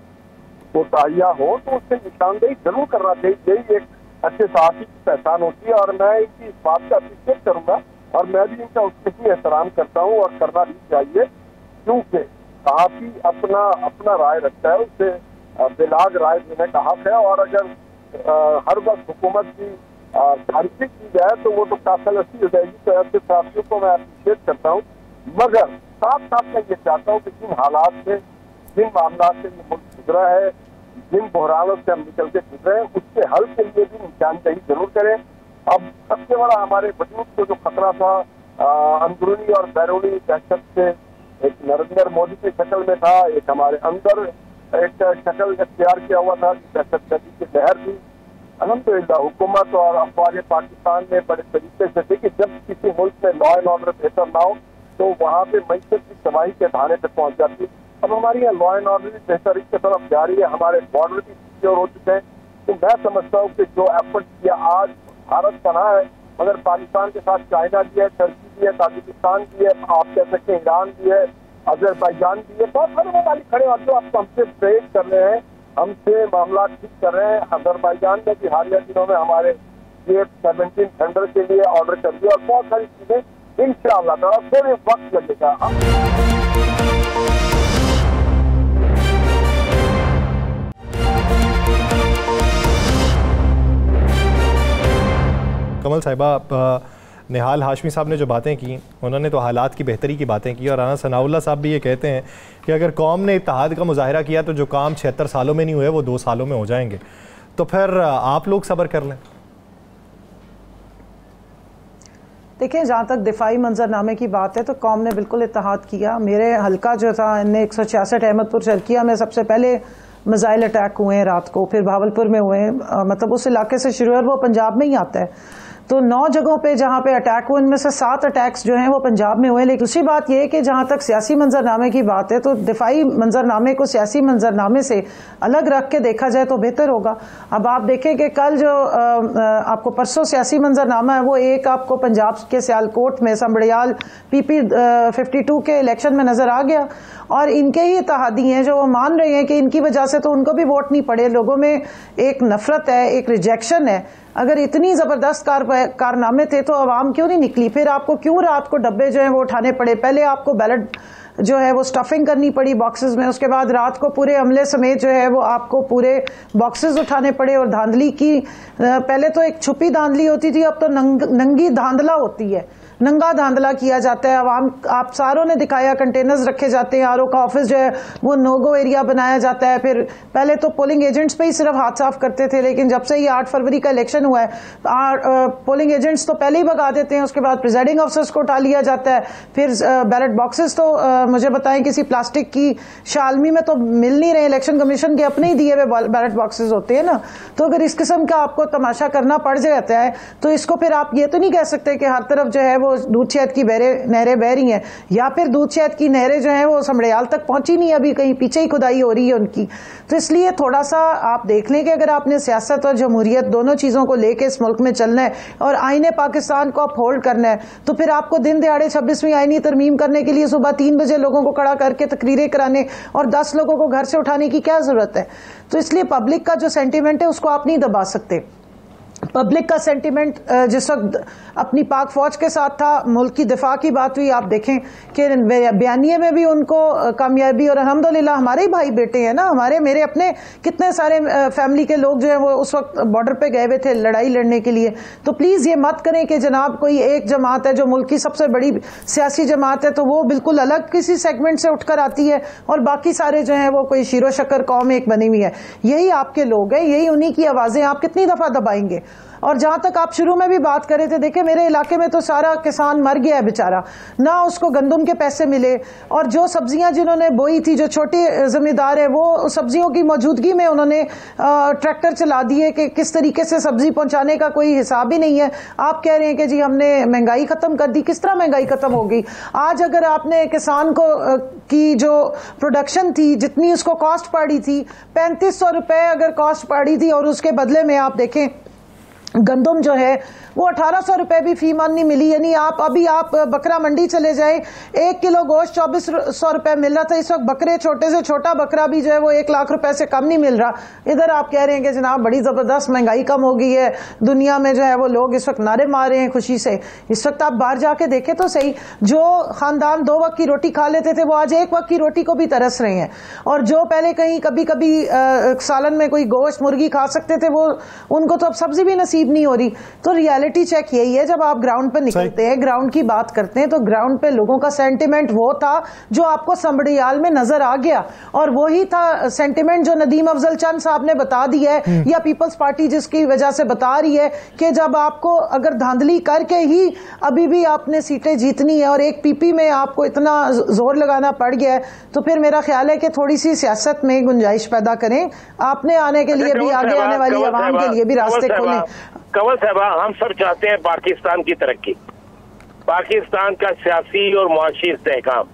[SPEAKER 4] कोताहियाँ हो तो उससे निशानदेही जरूर करना चाहिए, यही एक अच्छे सहाफ़ी की पहचान होती है। और मैं इनकी इस बात का अप्रिशिएट करूँगा और मैं भी इनका उससे ही एहतराम करता हूँ और करना भी चाहिए, क्योंकि सहाफ़ी अपना राय रखता है, उसे बेलाग राय देने का हक है। और अगर हर वक्त हुकूमत की तारीफी की जाए तो वो तो काफिलसी हो जाएगी। तो ऐसे सहाफ़ियों को मैं अप्रिशिएट करता हूँ, मगर साथ साथ मैं ये चाहता हूँ कि जिन हालात से, जिन मामला से ये मुल्क गुजरा है, जिन बहरानों से हम निकल के गुजरे हैं उसके हल के लिए भी निशानदेही जरूर करें। अब सबसे बड़ा हमारे वजूद को जो खतरा था अंदरूनी और बैरूनी दहशत से, एक नरेंद्र मोदी की शक्ल में था, एक हमारे अंदर एक शक्ल इख्तियार किया हुआ था दहशतगर्दी की लहर थी। अल्हम्दुलिल्लाह हुकूमत और अफवाज पाकिस्तान ने बड़े तरीके से देखी, जब किसी मुल्क में लॉ एंड ऑर्डर बेहतर ना हो तो वहाँ पे मैशत की तबाही के धाने पे पहुंच जाती। अब हमारी यहाँ लॉ एंड ऑर्डर भी बेहतरी की तरफ जा रही है, हमारे बॉर्डर भी सिक्योर हो चुके हैं। तो मैं समझता हूँ कि जो एफर्ट किया आज भारत बना है, मगर पाकिस्तान के साथ चाइना भी है, टर्की भी है, ताजिकिस्तान भी है, आप कह सकते हैं ईरान भी है, अजरबैजान भी है, बहुत सारे ममालिक खड़े हैं जो आप हमसे ट्रेड कर रहे हैं, हमसे मामला ठीक कर रहे हैं। अजरबैजान ने भी हालिया दिनों में हमारे F-17 थंडर के लिए ऑर्डर कर दिया और बहुत सारी चीजें इंशाअल्लाह ताला थोड़े वक्त लगेगा।
[SPEAKER 1] कमल साहिबा, निहाल हाशमी साहब ने जो बातें की उन्होंने तो हालात की बेहतरी की बातें की, और राना सनाउल्लाह साहब भी ये कहते हैं कि अगर कौम ने इत्तेहाद का मुजाहरा किया तो जो काम 76 सालों में नहीं हुए वो 2 सालों में हो जाएंगे। तो फिर आप लोग सब्र कर लें।
[SPEAKER 3] देखिए, जहाँ तक दिफाई मंजरनामे की बात है तो कौम ने बिल्कुल इत्तेहाद किया। मेरे हल्का जो था इनने 166 अहमदपुर चरकिया में सबसे पहले मिसाइल अटैक हुए हैं रात को, फिर भावलपुर में हुए हैं, मतलब उस इलाके से शुरू है, वो पंजाब में ही आता है। तो 9 जगहों पे जहाँ पे अटैक हुए इनमें से 7 अटैक्स जो हैं वो पंजाब में हुए। लेकिन दूसरी बात यह है कि जहाँ तक सियासी मंजरनामे की बात है तो दिफाई मंजरनामे को सियासी मंजरनामे से अलग रख के देखा जाए तो बेहतर होगा। अब आप देखें कि कल जो आपको परसों सियासी मंजरनामा है वो एक आपको पंजाब के सियालकोट में संबड़ियाल PP 52 के इलेक्शन में नजर आ गया, और इनके ही इत्तेहादी हैं जो वो मान रहे हैं कि इनकी वजह से तो उनको भी वोट नहीं पड़े। लोगों में एक नफरत है, एक रिजेक्शन है। अगर इतनी जबरदस्त कारनामे थे तो आवाम क्यों नहीं निकली? फिर आपको क्यों रात को डब्बे जो हैं वो उठाने पड़े? पहले आपको बैलेट जो है वो स्टफिंग करनी पड़ी बॉक्सेस में, उसके बाद रात को पूरे अमले समेत जो है वो आपको पूरे बॉक्सेस उठाने पड़े। और धांधली की पहले तो एक छुपी धांधली होती थी, अब तो नंगी धांधला होती है, नंगा धांधला किया जाता है। अवाम आप सारों ने दिखाया, कंटेनर्स रखे जाते हैं, आरओ का ऑफिस जो है वो नोगो एरिया बनाया जाता है। फिर पहले तो पोलिंग एजेंट्स पे ही सिर्फ हाथ साफ करते थे, लेकिन जब से ये 8 फरवरी का इलेक्शन हुआ है पोलिंग एजेंट्स तो पहले ही भगा देते हैं, उसके बाद प्रिजाइडिंग ऑफिसर्स को उठा लिया जाता है। फिर बैलेट बॉक्सेस तो मुझे बताएं किसी प्लास्टिक की शालमी में तो मिल नहीं रहे, इलेक्शन कमीशन के अपने ही दिए हुए बैलेट बॉक्सेस होते हैं ना। तो अगर इस किस्म का आपको तमाशा करना पड़ जाता है तो इसको फिर आप ये तो नहीं कह सकते कि हर तरफ जो है वो दूध शहद की नहरें बह रही हैं, या फिर दूध शहद की नहरें जो हैं वो समड़ियाल तक पहुंची नहीं, अभी कहीं पीछे ही खुदाई हो रही है उनकी। तो इसलिए थोड़ा सा आप देख लें कि अगर आपने सियासत और जमहूरियत दोनों चीजों को लेकर इस मुल्क में चलना है और आईने पाकिस्तान को अपहोल्ड करना है, तो फिर आपको दिन दिहाड़े 26वीं आईनी तरमीम करने के लिए सुबह 3 बजे लोगों को खड़ा करके तकरीरें कराने और 10 लोगों को घर से उठाने की क्या जरूरत है? तो इसलिए पब्लिक का जो सेंटीमेंट है उसको आप नहीं दबा सकते। पब्लिक का सेंटीमेंट जिस वक्त अपनी पाक फौज के साथ था, मुल्क की दिफा की बात हुई, आप देखें कि बयानिए में भी उनको कामयाबी, और अल्हम्दुलिल्लाह हमारे ही भाई बेटे हैं ना, मेरे अपने कितने सारे फैमिली के लोग जो हैं वो उस वक्त बॉर्डर पे गए हुए थे लड़ाई लड़ने के लिए। तो प्लीज ये मत करें कि जनाब कोई एक जमात है जो मुल्क की सबसे बड़ी सियासी जमात है तो वो बिल्कुल अलग किसी सेगमेंट से उठकर आती है और बाकी सारे जो है वो कोई शीरो शक्कर कौम एक बनी हुई है। यही आपके लोग हैं, यही उन्हीं की आवाजें आप कितनी दफा दबाएंगे? और जहां तक आप शुरू में भी बात कर रहे थे, देखिए मेरे इलाके में तो सारा किसान मर गया है बेचारा, ना उसको गंदम के पैसे मिले, और जो सब्जियां जिन्होंने बोई थी, जो छोटे जिम्मेदार है वो सब्जियों की मौजूदगी में उन्होंने ट्रैक्टर चला दिए कि किस तरीके से सब्जी पहुंचाने का कोई हिसाब ही नहीं है। आप कह रहे हैं कि जी हमने महंगाई खत्म कर दी। किस तरह महंगाई खत्म हो गई? आज अगर आपने किसान को की जो प्रोडक्शन थी, जितनी उसको कॉस्ट पड़ी थी, 3500 रुपए अगर कॉस्ट पड़ी थी, और उसके बदले में आप देखें गंदम जो है वो 1800 रुपए भी फी मन नहीं मिली। यानी आप बकरा मंडी चले जाएं, 1 किलो गोश्त 2400 रुपए मिल रहा था, इस वक्त बकरे छोटे से छोटा बकरा भी जो है वो 1 लाख रुपए से कम नहीं मिल रहा। इधर आप कह रहे हैं कि जनाब बड़ी जबरदस्त महंगाई कम हो गई है, दुनिया में जो है वो लोग इस वक्त नारे मार रहे हैं खुशी से। इस वक्त आप बाहर जाके देखें तो सही, जो खानदान 2 वक्त की रोटी खा लेते थे वो आज 1 वक्त की रोटी को भी तरस रहे हैं, और जो पहले कहीं कभी कभी सालन में कोई गोश्त मुर्गी खा सकते थे वो उनको तो अब सब्जी भी नसीब नहीं हो रही। तो रियलिटी रियलिटी चेक यही है, जब आप ग्राउंड पे निकलते हैं, ग्राउंड की बात करते हैं, तो ग्राउंड पे लोगों का सेंटिमेंट वो था जो आपको समड़ियाल में नजर आ गया, और वही था सेंटिमेंट जो नदीम अफजल चंद साहब ने बता दिया है, या पीपल्स पार्टी जिसकी वजह से बता रही है कि जब आपको अगर धांधली करके ही अभी भी आपने सीटें जीतनी है और एक पीपी में आपको इतना जोर लगाना पड़ गया है, तो फिर मेरा ख्याल है कि थोड़ी सी सियासत में गुंजाइश पैदा करें, आपने आने के लिए भी, आगे आने वाली आवाम के लिए भी रास्ते खोलें।
[SPEAKER 2] कंवल साहबा, हम सब चाहते हैं पाकिस्तान की तरक्की, पाकिस्तान का सियासी और मुआशी इस्तेहकाम।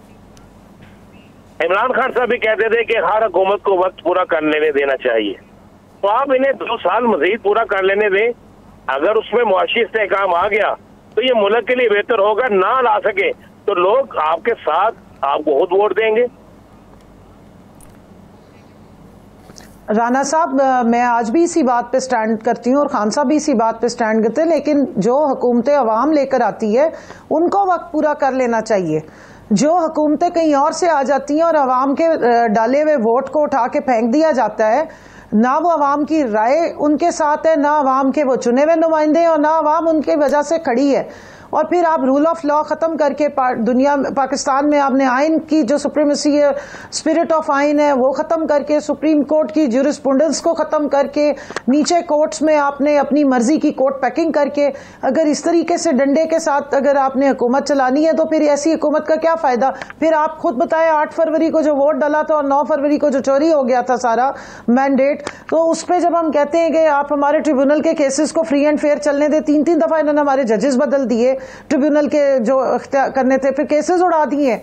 [SPEAKER 2] इमरान खान साहब भी कहते थे कि हर हुकूमत को वक्त पूरा कर लेने देना चाहिए, तो आप इन्हें 2 साल मजीद पूरा कर लेने दें। अगर उसमें मुआशी इस्तेहकाम आ गया तो ये मुल्क के लिए बेहतर होगा, ना ला सके तो लोग आपके साथ आपको खुद वोट देंगे।
[SPEAKER 3] राना साहब, मैं आज भी इसी बात पे स्टैंड करती हूँ और खान साहब भी इसी बात पे स्टैंड करते हैं, लेकिन जो हुकूमतें अवाम लेकर आती है उनको वक्त पूरा कर लेना चाहिए। जो हुकूमतें कहीं और से आ जाती हैं और अवाम के डाले हुए वोट को उठा के फेंक दिया जाता है, ना वो अवाम की राय उनके साथ है, ना अवाम के वो चुने हुए नुमाइंदे हैं, और ना अवाम उनके वजह से खड़ी है। और फिर आप रूल ऑफ लॉ खत्म करके दुनिया पाकिस्तान में आपने आइन की जो सुप्रीमेसी है, स्पिरिट ऑफ आइन है, वो खत्म करके, सुप्रीम कोर्ट की ज्यूरिस्प्रूडेंस को खत्म करके, नीचे कोर्ट्स में आपने अपनी मर्जी की कोर्ट पैकिंग करके, अगर इस तरीके से डंडे के साथ अगर आपने हुकूमत चलानी है तो फिर ऐसी हुकूमत का क्या फायदा। फिर आप खुद बताएं, 8 फरवरी को जो वोट डाला था और 9 फरवरी को जो चोरी हो गया था सारा मैंडेट, तो उस पर जब हम कहते हैं कि आप हमारे ट्रिब्यूनल के केसेस को फ्री एंड फेयर चलने दे, 3-3 दफा इन्होंने हमारे जजेस बदल दिए, ट्रिब्यूनल के जो करने थे, फिर केसेस उड़ा दिए,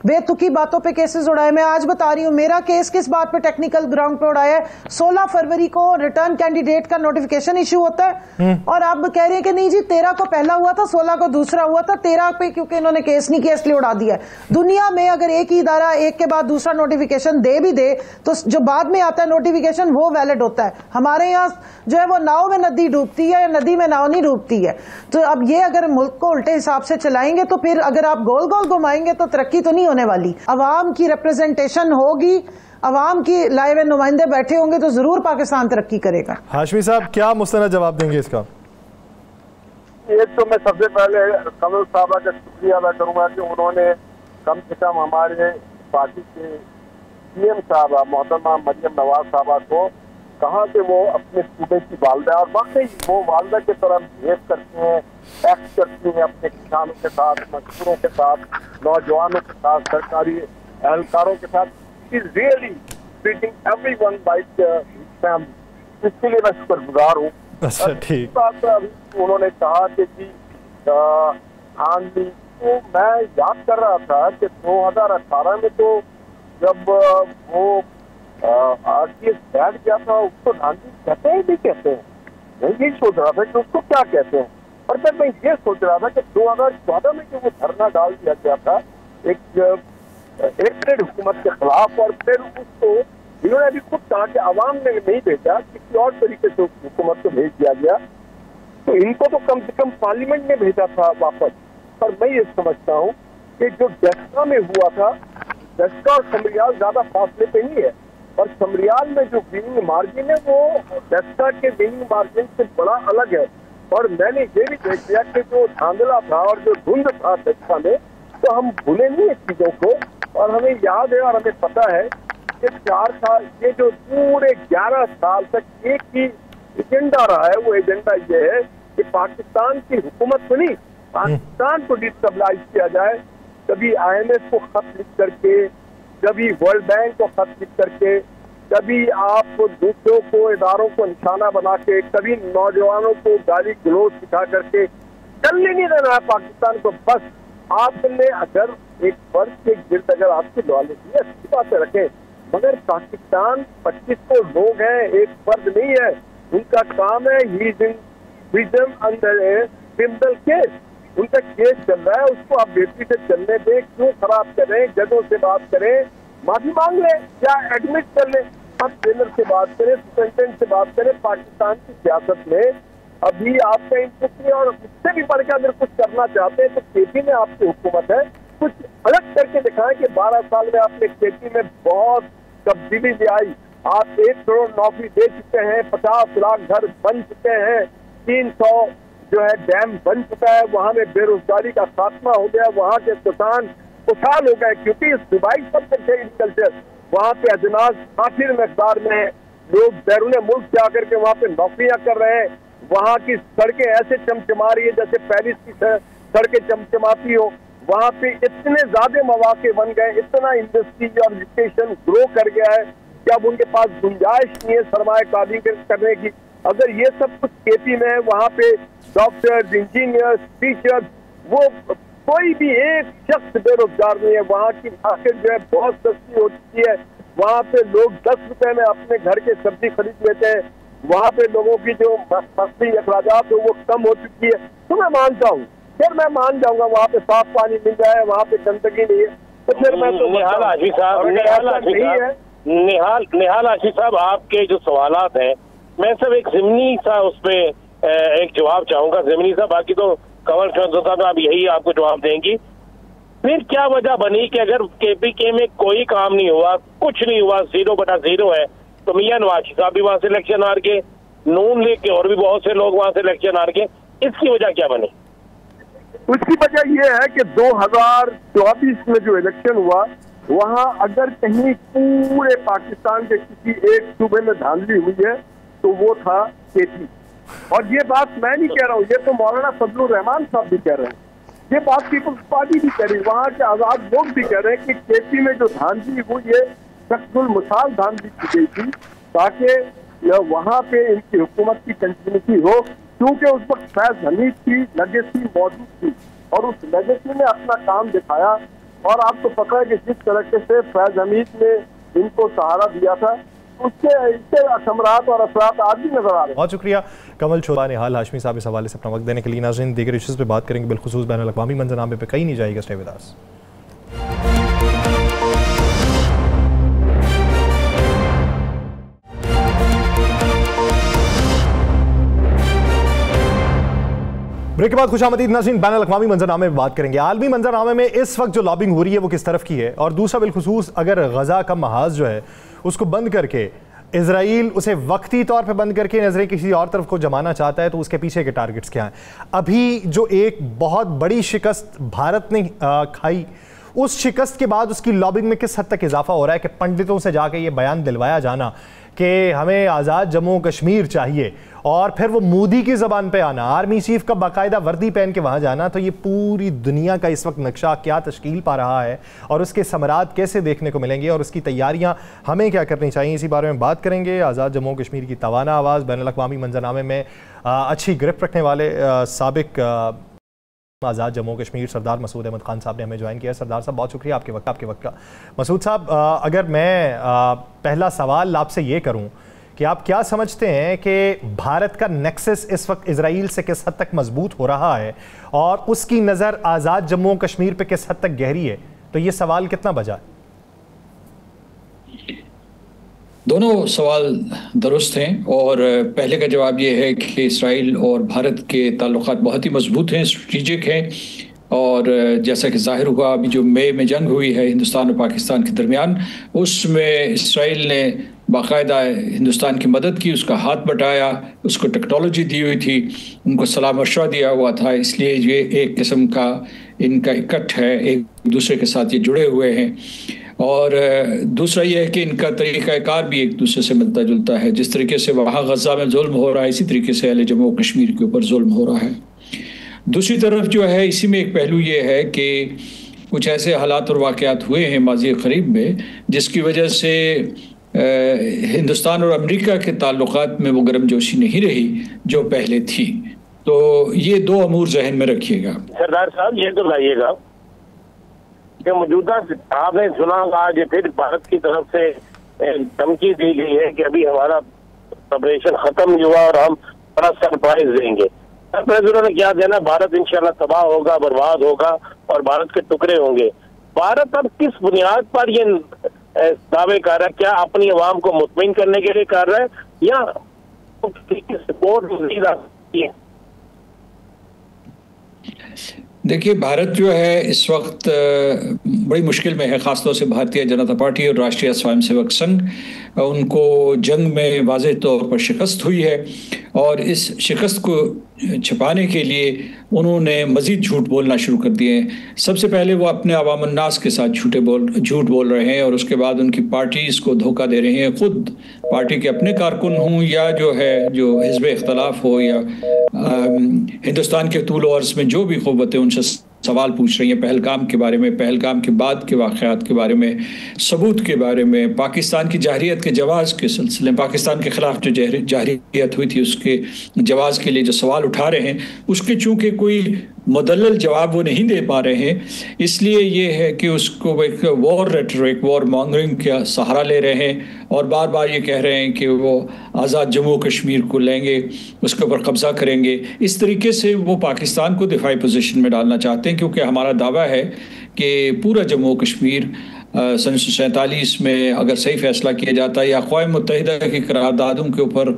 [SPEAKER 3] बेतुकी बातों पे केसेस उड़ाए। मैं आज बता रही हूं, मेरा केस किस बात पे टेक्निकल ग्राउंड पे उड़ाया है। 16 फरवरी को रिटर्न कैंडिडेट का नोटिफिकेशन इश्यू होता है और आप कह रहे हैं कि नहीं जी 13 को पहला हुआ था, 16 को दूसरा हुआ था, 13 पे क्योंकि इन्होंने केस नहीं किया इसलिए उड़ा दिया। दुनिया में अगर एक ही इदारा एक के बाद दूसरा नोटिफिकेशन दे भी दे तो जो बाद में आता है नोटिफिकेशन वो वैलिड होता है। हमारे यहाँ जो है वो नाव में नदी डूबती है या नदी में नाव नहीं डूबती है। तो अब ये अगर मुल्क को उल्टे हिसाब से चलाएंगे तो फिर अगर आप गोल गोल घुमाएंगे तो तरक्की तो नहीं होने वाली। अवाम की रिप्रेजेंटेशन होगी, अवाम की लाए हुए नुमाइंदे बैठे होंगे तो जरूर पाकिस्तान तरक्की करेगा।
[SPEAKER 1] हाशमी साहब, क्या मुस्तनद जवाब देंगे इसका?
[SPEAKER 4] एक तो मैं सबसे पहले कमल साहब का शुक्रिया अदा करूंगा कि उन्होंने कम से कम हमारे पार्टी के सीएम साहबा मोहतरमा मरियम नवाज साहबा को कहा कि वो अपने सूबे की वालदा, और वाकई वो वालदा की तरह बिहेव करती हैं, एक्ट करती हैं अपने किसानों के साथ, मजदूरों के साथ, नौजवानों के साथ, सरकारी एहलकारों के साथ, is really treating everyone like family. इसके लिए मैं शुक्रगुजार हूँ।
[SPEAKER 1] अच्छा, ठीक
[SPEAKER 4] बात अभी उन्होंने कहा कि आंधी, तो मैं याद कर रहा था कि 2018 में तो जब वो आरटीएस बैठ गया था उसको आंधी कहते हैं नहीं कहते हैं, मैं यही सोच रहा था कि उसको क्या कहते हैं। और फिर मैं ये सोच रहा था कि 2014 में जो वो धरना डाल दिया गया था एक हुकूमत के खिलाफ, और फिर उसको इन्होंने अभी खुद कहा कि अवाम ने नहीं भेजा, किसी और तरीके से हुकूमत को भेज दिया गया, तो इनको तो कम से कम पार्लियामेंट ने भेजा था वापस। पर मैं ये समझता हूँ कि जो डस्का में हुआ था, डस्का और समरियाल ज्यादा फासले पे नहीं है, और समरियाल में जो विनिंग मार्जिन है वो डस्का के विनिंग मार्जिन से बड़ा अलग है। और मैंने ये भी देख लिया कि जो धांधला था और जो धुंध था डस्का में, तो हम भूले नहीं इस चीजों को, और हमें याद है और हमें पता है कि 4 साल, ये जो पूरे 11 साल तक एक ही एजेंडा रहा है, वो एजेंडा ये है कि पाकिस्तान की हुकूमत को नहीं, पाकिस्तान को डिस्टेबलाइज किया जाए। कभी IMF को खत लिख करके, कभी वर्ल्ड बैंक को खत लिख करके, कभी आप दूसरों को, इदारों को निशाना बना के, कभी नौजवानों को गाली गलौज सिखा करके चलने नहीं देना है पाकिस्तान को। बस आपने अगर एक वर्ग के गिर्द अगर आपकी लॉयल्टी है, अच्छी बात रखें, मगर पाकिस्तान 2500 लोग हैं, एक फर्द नहीं है। उनका काम है he is in prison under a criminal case, उनका केस चल रहा है, उसको आप बेटी से चलने दें, क्यों खराब करें? जजों से बात करें, माफी मांग लें या एडमिट कर लें, आप ट्रेनर से बात करें, सुपरिटेंडेंट से बात करें। पाकिस्तान की सियासत में अभी आपका इंटरेस्ट नहीं, और उससे भी बढ़कर अगर कुछ करना चाहते हैं तो केपी में आपकी हुकूमत है, कुछ अलग करके दिखाएं कि 12 साल में आपने केपी में बहुत तब्दीली ले आई। आप 1 करोड़ नौकरी दे चुके हैं, 50 लाख घर बन चुके हैं, 300 जो है डैम बन चुका है, वहाँ में बेरोजगारी का खात्मा हो गया, वहाँ के किसान खुशहाल हो गए, क्योंकि रिवाइव सब करते एग्रीकल्चर। वहाँ पे अजनास काफी मकदार में लोग बैरून मुल्क से आकर के वहाँ पे नौकरियां कर रहे हैं। वहाँ की सड़कें ऐसे चमचमा रही है जैसे पेरिस की सड़कें चमचमाती हो। वहाँ पे इतने ज्यादा मौके बन गए, इतना इंडस्ट्री और एजुकेशन ग्रो कर गया है कि अब उनके पास गुंजाइश नहीं है सरमायाकारी करने की। अगर ये सब कुछ खेती में है, वहाँ पे डॉक्टर्स, इंजीनियर्स, टीचर्स, वो कोई भी एक शख्स बेरोजगार नहीं है। वहाँ की मार्केट जो है बहुत सस्ती हो चुकी है। वहाँ पे लोग 10 रुपए में अपने घर के सब्जी खरीद लेते हैं। वहाँ पे लोगों की जो मस्ती अखराजात हो वो कम हो चुकी है। तो मैं मानता हूँ, फिर मैं मान जाऊंगा वहाँ पे साफ पानी मिल जाए, वहाँ पे गंदगी नहीं है, तो फिर मैं तो
[SPEAKER 2] निहाल हाशी साहब, निहाल हाशी साहब, आपके जो सवालात हैं, मैं सब एक ज़िमनी सा उस पे एक जवाब चाहूंगा, ज़िमनी सा। बाकी तो कमल साहब आप यही आपको जवाब देंगी। फिर क्या वजह बनी कि अगर KPK में कोई काम नहीं हुआ, कुछ नहीं हुआ, 0/0 है, तो मियां नवाज साहब भी वहां से इलेक्शन हार के, नून लीग के और भी बहुत से लोग वहां से इलेक्शन हार के, इसकी वजह क्या बनी?
[SPEAKER 4] उसकी वजह यह है कि 2024 में जो इलेक्शन हुआ, वहां अगर कहीं पूरे पाकिस्तान के किसी एक सूबे में धांधली हुई है तो वो था KP। और ये बात मैं नहीं कह रहा हूँ, ये तो मौलाना फजलुर रहमान साहब भी कह रहे हैं, ये बात पीपल्स पार्टी भी कह रही है, वहाँ के आजाद लोग भी कह रहे हैं कि KP में जो धांधली हुई है शख्सुल मिसाल धांधली की गई थी, ताकि वहाँ पे इनकी हुकूमत की कंटिन्यूटी हो, क्योंकि उस वक्त फैज हमीद की लेगेसी मौजूद थी और उस लेगेसी ने अपना काम दिखाया। और आपको पता है कि जिस तरीके से फैज हमीद ने इनको सहारा दिया था, उसके असमरात और असरात आज भी नजर आ रहे हैं।
[SPEAKER 1] बहुत शुक्रिया कमल चौधरी, निहाल हाशमी साहब इस हवाले से अपना वक्त देने के लिए। नाज़रीन, दीगर इश्यूज़ पे बात करेंगे, बिलखुसूस बैनुल अक़वामी मंजरनामे पे कहीं नहीं जाएगा। Stay with us. ब्रेक के बाद खुशामदीद नाज़रीन, बैनुल अक़वामी मंजरनामे में बात करेंगे। आलमी मंजरनामे में इस वक्त जो लॉबिंग हो रही है वो किस तरफ की है, और दूसरा बिलखुसूस अगर गज़ा का महाज जो है उसको बंद करके इजराइल उसे वक्ती तौर पे बंद करके नजरें किसी और तरफ को जमाना चाहता है, तो उसके पीछे के टारगेट्स क्या हैं। अभी जो एक बहुत बड़ी शिकस्त भारत ने खाई, उस शिकस्त के बाद उसकी लॉबिंग में किस हद तक इजाफा हो रहा है कि पंडितों से जाके ये बयान दिलवाया जाना कि हमें आज़ाद जम्मू कश्मीर चाहिए, और फिर वो मोदी की ज़बान पे आना, आर्मी चीफ का बाकायदा वर्दी पहन के वहाँ जाना। तो ये पूरी दुनिया का इस वक्त नक्शा क्या तश्कील पा रहा है और उसके समरात कैसे देखने को मिलेंगे और उसकी तैयारियाँ हमें क्या करनी चाहिए, इसी बारे में बात करेंगे। आज़ाद जम्मू कश्मीर की तवाना आवाज़ बैनुल अक़वामी मंजरनामे में अच्छी गिरफ्त रखने वाले साबिक आज़ाद जम्मू कश्मीर सरदार मसूद अहमद खान साहब ने हमें ज्वाइन किया। सरदार साहब, बहुत शुक्रिया आपके वक्त का। मसूद साहब, अगर मैं पहला सवाल आपसे ये करूं कि आप क्या समझते हैं कि भारत का नेक्सस इस वक्त इजराइल से किस हद तक मजबूत हो रहा है और उसकी नज़र आज़ाद जम्मू कश्मीर पे किस हद तक गहरी है, तो ये सवाल कितना बजा?
[SPEAKER 5] दोनों सवाल दुरुस्त हैं, और पहले का जवाब ये है कि इसराइल और भारत के ताल्लुकात बहुत ही मजबूत हैं, स्ट्रेटेजिक हैं, और जैसा कि जाहिर हुआ अभी जो मई में जंग हुई है हिंदुस्तान और पाकिस्तान के दरमियान, उसमें इसराइल ने बाकायदा हिंदुस्तान की मदद की, उसका हाथ बटाया, उसको टेक्नोलॉजी दी हुई थी, उनको सलाह मशवरा दिया हुआ था। इसलिए ये एक किस्म का इनका इकट्ठ है, एक दूसरे के साथ ये जुड़े हुए हैं। और दूसरा ये है कि इनका तरीक़ाकार भी एक दूसरे से मिलता जुलता है। जिस तरीके से वहाँ गज़ा में जुल्म हो रहा है, इसी तरीके से अहले जम्मू कश्मीर के ऊपर जुल्म हो रहा है। दूसरी तरफ जो है, इसी में एक पहलू ये है कि कुछ ऐसे हालात और वाक़यात हुए हैं माज़ी करीब में जिसकी वजह से हिंदुस्तान और अमेरिका के ताल्लुकात में वो गर्मजोशी नहीं रही जो पहले थी। तो ये दो अमूर जहन में रखिएगा।
[SPEAKER 2] सरदार साहब, ये तो बताइएगा कि मौजूदा आपने सुना आज फिर भारत की तरफ से धमकी दी गई है कि अभी हमारा ऑपरेशन खत्म नहीं हुआ और हम बड़ा सरप्राइज देंगे। सरप्राइज उन्होंने क्या देना, भारत इंशाल्लाह तबाह होगा, बर्बाद होगा और भारत के टुकड़े होंगे। भारत अब किस बुनियाद पर ये दावे कर रहा है? क्या अपनी आवाम को मुतमईन करने के लिए कर रहा है या सपोर्ट मज़ीद है?
[SPEAKER 5] देखिए, भारत जो है इस वक्त बड़ी मुश्किल में है, ख़ासतौर से भारतीय जनता पार्टी और राष्ट्रीय स्वयंसेवक संघ। उनको जंग में वाज़ेह तौर पर शिकस्त हुई है और इस शिकस्त को छिपाने के लिए उन्होंने मज़ीद झूठ बोलना शुरू कर दिए हैं। सबसे पहले वो अपने अवाम उन्नास के साथ झूठ बोल रहे हैं और उसके बाद उनकी पार्टीज़ को धोखा दे रहे हैं। ख़ुद पार्टी के अपने कारकुन हों या जो हिज़्ब इख्तलाफ हो या हिंदुस्तान के तूल और अर्ज़ में जो भी क़ुव्वतें उनसे सवाल पूछ रही हैं पहलगाम के बारे में, पहलगाम के बाद के वाक़यात के बारे में, सबूत के बारे में, पाकिस्तान की जाहिरियत के जवाज़ के सिलसिले में, पाकिस्तान के ख़िलाफ़ जो जाहिरियत हुई थी उसके जवाज़ के लिए जो सवाल उठा रहे हैं उसके चूँकि कोई मुदल्लल जवाब वो नहीं दे पा रहे हैं, इसलिए ये है कि उसको एक वॉर रेटरिक, वॉर मॉन्गरिंग का सहारा ले रहे हैं और बार बार ये कह रहे हैं कि वो आज़ाद जम्मू कश्मीर को लेंगे, उसके ऊपर कब्ज़ा करेंगे। इस तरीके से वो पाकिस्तान को दिफाई पोजीशन में डालना चाहते हैं, क्योंकि हमारा दावा है कि पूरा जम्मू कश्मीर सन 1947 में अगर सही फैसला किया जाता या अक़वाम मुत्तहिदा की करारदादों के ऊपर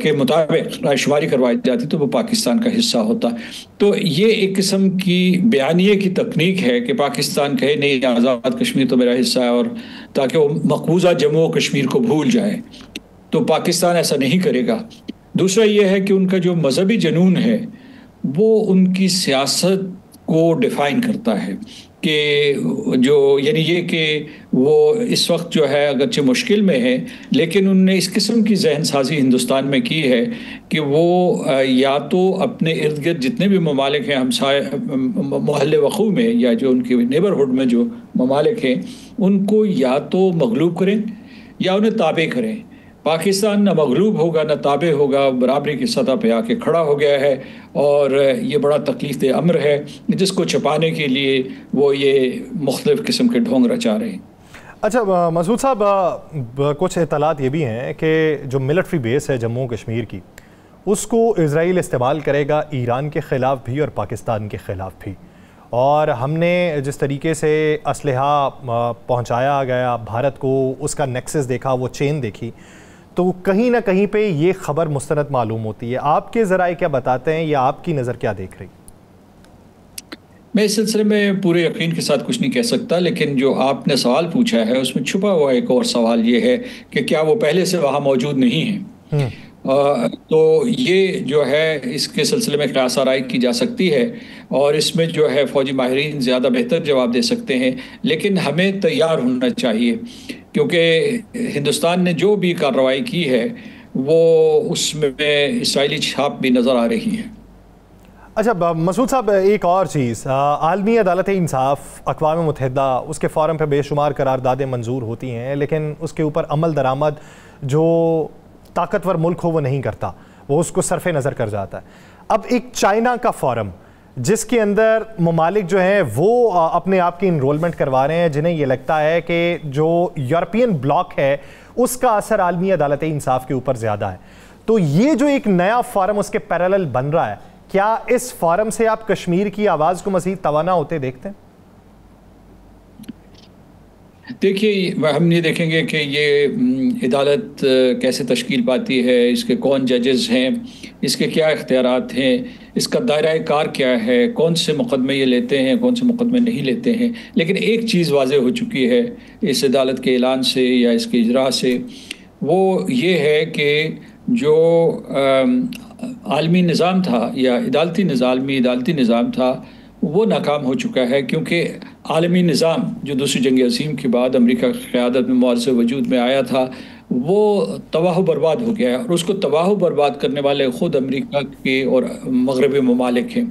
[SPEAKER 5] के मुताबिक रायशुमारी करवाई जाती तो वो पाकिस्तान का हिस्सा होता। तो ये एक किस्म की बयानिए की तकनीक है कि पाकिस्तान कहे नहीं आज़ाद कश्मीर तो मेरा हिस्सा है, और ताकि वो मकबूजा जम्मू कश्मीर को भूल जाए। तो पाकिस्तान ऐसा नहीं करेगा। दूसरा ये है कि उनका जो मजहबी जुनून है वो उनकी सियासत को डिफ़ाइन करता है कि जो यानी ये कि वो इस वक्त जो है अगरचे मुश्किल में है, लेकिन उनने इस किस्म की जहन साजी हिंदुस्तान में की है कि वो या तो अपने इर्द गिर्द जितने भी ममालिक हैं हमसाय मोहल्ले वक़ू में या जो उनके नेबरहुड में जो ममालिक हैं उनको या तो मगलूब करें या उन्हें ताबे करें। पाकिस्तान न मगलूब होगा न ताबे होगा, बराबरी की सतह पे आके खड़ा हो गया है और ये बड़ा तकलीफ दे अम्र है जिसको छुपाने के लिए वो ये मुख्तलिफ़ किस्म के ढोंग रचा रहे हैं।
[SPEAKER 1] अच्छा मसूद साहब, कुछ इत्तलात ये भी हैं कि जो मिलिट्री बेस है जम्मू कश्मीर की उसको इजराइल इस्तेमाल करेगा ईरान के ख़िलाफ़ भी और पाकिस्तान के ख़िलाफ़ भी, और हमने जिस तरीके से असलहा पहुँचाया गया भारत को, उसका नेक्सस देखा, वो चेन देखी, तो कहीं ना कहीं पे ये खबर मुस्तनद मालूम होती है। आपके ज़राए क्या बताते हैं या आपकी नज़र क्या देख रही?
[SPEAKER 5] मैं इस सिलसिले में पूरे यकीन के साथ कुछ नहीं कह सकता, लेकिन जो आपने सवाल पूछा है उसमें छुपा हुआ एक और सवाल ये है कि क्या वो पहले से वहाँ मौजूद नहीं है। तो ये जो है इसके सिलसिले में क़यास आराई की जा सकती है और इसमें जो है फ़ौजी माहिरीन ज़्यादा बेहतर जवाब दे सकते हैं, लेकिन हमें तैयार होना चाहिए क्योंकि हिंदुस्तान ने जो भी कार्रवाई की है वो उसमें इसराइली छाप भी नज़र आ रही है।
[SPEAKER 1] अच्छा मसूद साहब, एक और चीज़, आलमी अदालत इंसाफ अक़वाम मुत्तहिदा उसके फ़ोरम पर बेशुमार करारदादें मंजूर होती हैं, लेकिन उसके ऊपर अमल दरामद जो ताकतवर मुल्क हो वो नहीं करता, वो उसको सरफ़े नज़र कर जाता है। अब एक चाइना का फ़ोरम जिसके अंदर ममालिक जो हैं वो अपने आप की इनरोलमेंट करवा रहे हैं, जिन्हें ये लगता है कि जो यूरोपियन ब्लॉक है उसका असर आलमी अदालत इंसाफ के ऊपर ज़्यादा है, तो ये जो एक नया फ़ोरम उसके पैरेलल बन रहा है, क्या इस फ़ोरम से आप कश्मीर की आवाज़ को मज़ीद तवाना होते देखते हैं?
[SPEAKER 5] देखिए, हम ये देखेंगे कि ये अदालत कैसे तश्कील पाती है, इसके कौन जजेस हैं, इसके क्या इख्तियारात हैं, इसका दायरा कार क्या है, कौन से मुकदमे ये लेते हैं, कौन से मुकदमे नहीं लेते हैं। लेकिन एक चीज़ वाज़ेह हो चुकी है इस अदालत के ऐलान से या इसके इजरा से, वो ये है कि जो आलमी निज़ाम था या अदालती निज़ाम था वो नाकाम हो चुका है, क्योंकि आलमी निज़ाम जो दूसरी जंग अज़ीम के बाद अमेरिका की क़यादत में मुआरज़े वजूद में आया था वो तबाह बर्बाद हो गया है, और उसको तबाह बर्बाद करने वाले ख़ुद अमेरिका के और मगरबी ममालिक हैं।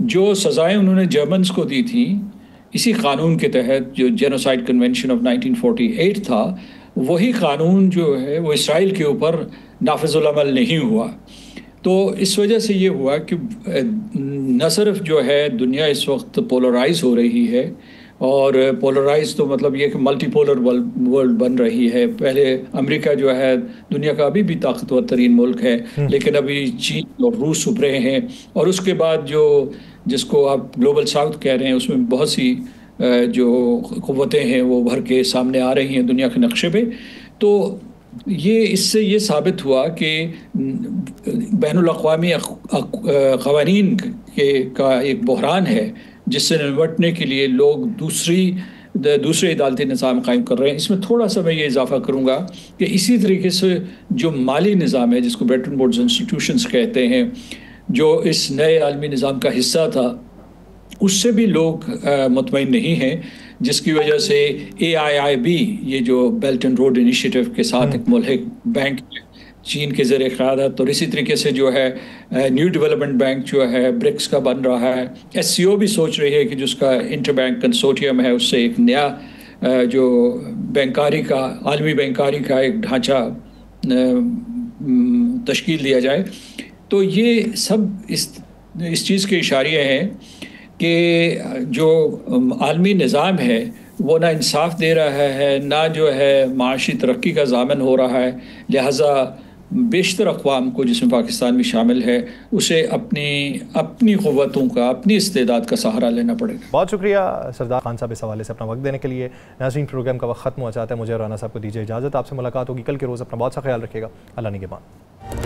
[SPEAKER 5] जो सज़ाएँ उन्होंने जर्मन्स को दी थी इसी क़ानून के तहत, जो जेनोसाइड कन्वेंशन ऑफ 1948 था, वही क़ानून जो है वो इसराइल के ऊपर नाफिज़ुल अमल नहीं हुआ। तो इस वजह से ये हुआ कि न सिर्फ जो है दुनिया इस वक्त पोलराइज हो रही है, और पोलराइज तो मतलब ये कि मल्टीपोलर वर्ल्ड बन रही है। पहले अमेरिका जो है दुनिया का अभी भी ताकतवर तरीन मुल्क है, लेकिन अभी चीन और रूस उभरे हैं, और उसके बाद जो जिसको आप ग्लोबल साउथ कह रहे हैं उसमें बहुत सी जो क़ुव्वतें हैं वो उभर के सामने आ रही हैं दुनिया के नक्शे पे। तो ये इससे ये साबित हुआ कि बैनुल-अक़वामी क़वानीन का एक बहरान है जिससे निपटने के लिए लोग दूसरे अदालती निज़ाम कायम कर रहे हैं। इसमें थोड़ा सा मैं ये इजाफ़ा करूँगा कि इसी तरीके से जो माली निज़ाम है जिसको ब्रेटन वुड्स इंस्टीट्यूशंस कहते हैं, जो इस नए आलमी निज़ाम का हिस्सा था उससे भी लोग मुतमईन नहीं हैं, जिसकी वजह से AIIB, ये जो बेल्ट एंड रोड इनिशिएटिव के साथ एक मुल्हिक बैंक चीन के ज़रिए क़यादत, और इसी तरीके से जो है न्यू डेवलपमेंट बैंक जो है ब्रिक्स का बन रहा है। SCO भी सोच रही है कि जिसका इंटर बैंक कंसोर्टियम है उससे एक नया जो बैंकारी का, आलमी बैंकारी का एक ढांचा तश्कील दिया जाए। तो ये सब इस चीज़ के इशारे हैं कि जो आलमी निज़ाम है वो ना इंसाफ दे रहा है, ना जो है माशी तरक्की का ज़ामन हो रहा है। लिहाजा बेशतर अक़वाम को, जिसमें पाकिस्तान भी शामिल है, उसे अपनी क़ुव्वतों का, अपनी इस्तेदाद का सहारा लेना पड़ेगा।
[SPEAKER 1] बहुत शुक्रिया सरदार खान साहब इस हवाले से अपना वक्त देने के लिए। नाज़रीन, प्रोग्राम का वक्त ख़त्म हो जाता है, मुझे और राना साहब को दीजिए इजाज़त। आपसे मुलाकात होगी कल के रोज़। अपना बहुत सा ख्याल रखिएगा। अल्लाह निगहबान।